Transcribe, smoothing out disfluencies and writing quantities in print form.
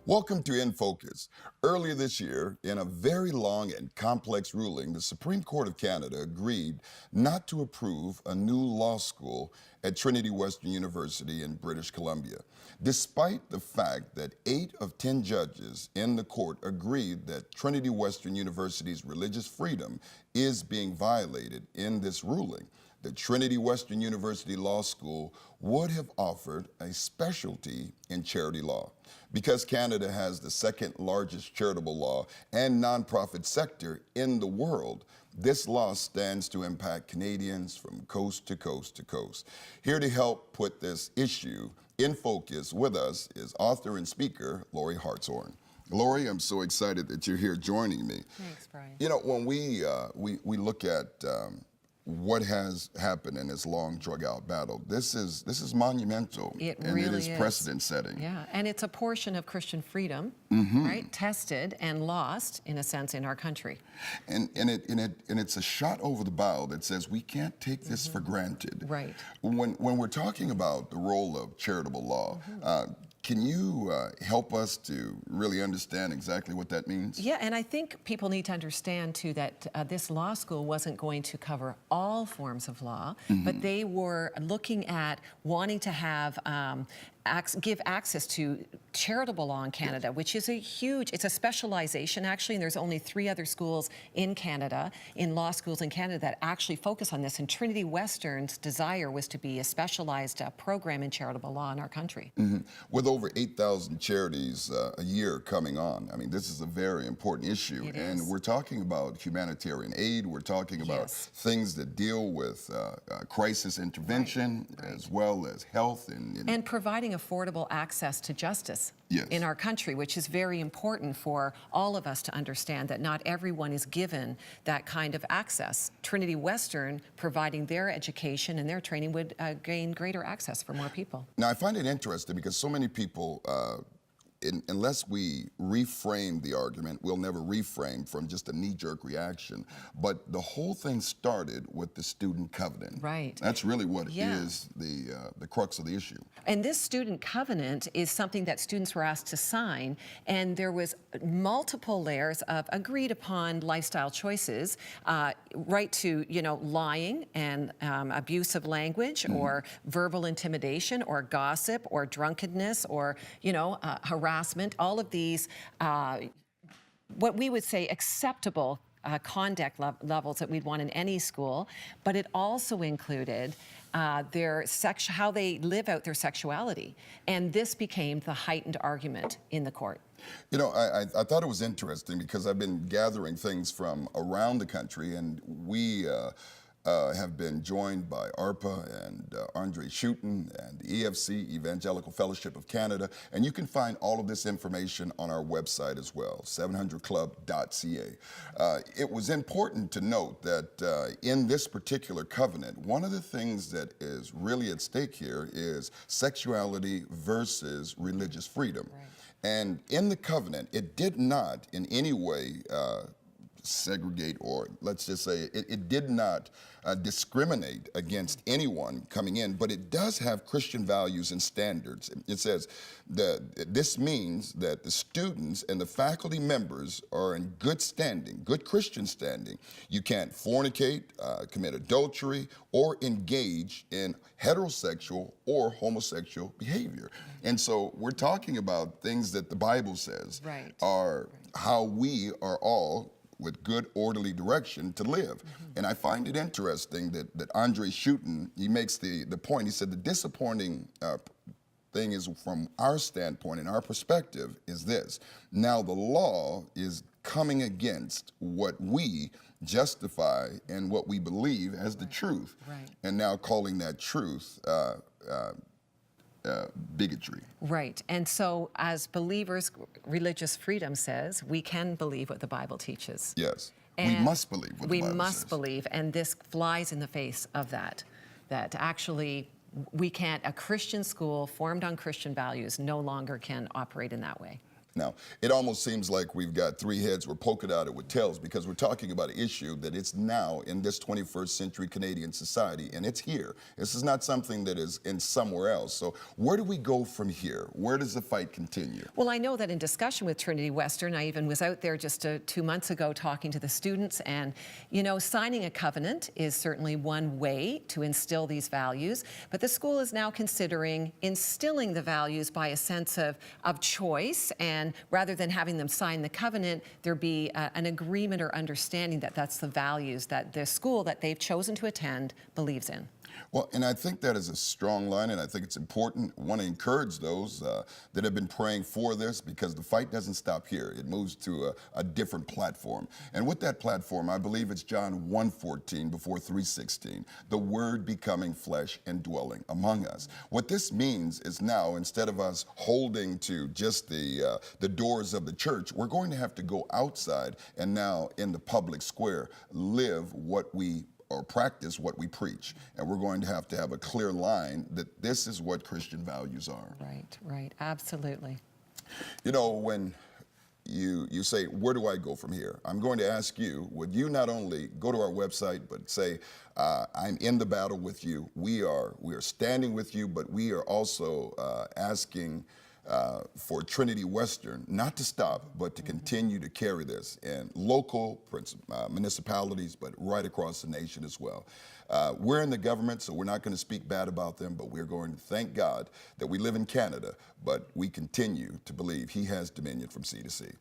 Welcome to In Focus. Earlier this year, in a very long and complex ruling, the Supreme Court of Canada agreed not to approve a new law school at Trinity Western University in British Columbia, despite the fact that 8 of 10 judges in the court agreed that Trinity Western University's religious freedom is being violated in this ruling. The Trinity Western University Law School would have offered a specialty in charity law. Because Canada has the second largest charitable law and nonprofit sector in the world, this law stands to impact Canadians from coast to coast to coast. Here to help put this issue in focus with us is author and speaker Lorie Hartshorn. Lorie, I'm so excited that you're here joining me. Thanks, Brian. You know, when we look at what has happened in this long, drug-out battle, this is monumental. It and really it is precedent-setting. Yeah, and it's a portion of Christian freedom, right? Tested and lost, in a sense, in our country. And it's a shot over the bow that says we can't take this for granted. Right. When we're talking about the role of charitable law, can you help us to really understand exactly what that means? Yeah, and I think people need to understand, too, that this law school wasn't going to cover all forms of law, but they were looking at wanting to have give access to charitable law in Canada, which is it's a specialization actually, and there's only 3 other schools in Canada, in law schools in Canada, that actually focus on this, and Trinity Western's desire was to be a specialized program in charitable law in our country. With over 8,000 charities a year coming on, I mean, this is a very important issue. And we're talking about humanitarian aid, we're talking about things that deal with crisis intervention, as well as health. And providing affordable access to justice in our country, which is very important for all of us to understand that not everyone is given that kind of access. Trinity Western, providing their education and their training, would gain greater access for more people. Now, I find it interesting because so many people, unless we reframe the argument, we'll never reframe from just a knee-jerk reaction. But the whole thing started with the student covenant. Right. That's really what is the crux of the issue. And this student covenant is something that students were asked to sign, and there was multiple layers of agreed upon lifestyle choices, right to, lying and abusive language, or verbal intimidation, or gossip, or drunkenness, or, harassment, all of these, what we would say acceptable conduct levels that we'd want in any school, but it also included how they live out their sexuality. And this became the heightened argument in the court. You know, I thought it was interesting because I've been gathering things from around the country, and we have been joined by ARPA and Andre Schutten and the EFC, Evangelical Fellowship of Canada, and you can find all of this information on our website as well, 700club.ca. It was important to note that in this particular covenant, one of the things that is really at stake here is sexuality versus religious freedom. Right. And in the covenant, it did not in any way segregate, or let's just say it did not discriminate against anyone coming in, but it does have Christian values and standards. It says that this means that the students and the faculty members are in good standing, good Christian standing. You can't fornicate, commit adultery, or engage in heterosexual or homosexual behavior. And so we're talking about things that the Bible says are how we are all with good, orderly direction to live. And I find it interesting that Andre Schutten, he makes the point, he said the disappointing thing is, from our standpoint and our perspective, is this. Now the law is coming against what we justify and what we believe as the truth, and now calling that truth bigotry. Right. And so as believers, religious freedom says we can believe what the Bible teaches. Yes. And we must believe what the Bible says. We must believe, and this flies in the face of that actually a Christian school formed on Christian values no longer can operate in that way. Now, it almost seems like we've got three heads, we're polka dotted with tails, because we're talking about an issue that it's now in this 21st century Canadian society, and it's here. This is not something that is in somewhere else. So where do we go from here? Where does the fight continue? Well, I know that in discussion with Trinity Western, I even was out there just 2 months ago talking to the students, and, you know, signing a covenant is certainly one way to instill these values, but the school is now considering instilling the values by a sense of choice, and rather than having them sign the covenant, there be an agreement or understanding that that's the values that the school that they've chosen to attend believes in. Well, and I think that is a strong line, and I think it's important. I want to encourage those that have been praying for this, because the fight doesn't stop here. It moves to a different platform. And with that platform, I believe it's John 1:14 before 3:16, the Word becoming flesh and dwelling among us. What this means is now, instead of us holding to just the doors of the church, we're going to have to go outside and now in the public square live what we or practice what we preach. And we're going to have a clear line that this is what Christian values are. Right, right, absolutely. You know, when you say, where do I go from here? I'm going to ask you, would you not only go to our website, but say, I'm in the battle with you. We are standing with you, but we are also asking for Trinity Western not to stop, but to continue to carry this in local municipalities, but right across the nation as well. We're in the government, so we're not going to speak bad about them, but we're going to thank God that we live in Canada, but we continue to believe He has dominion from sea to sea.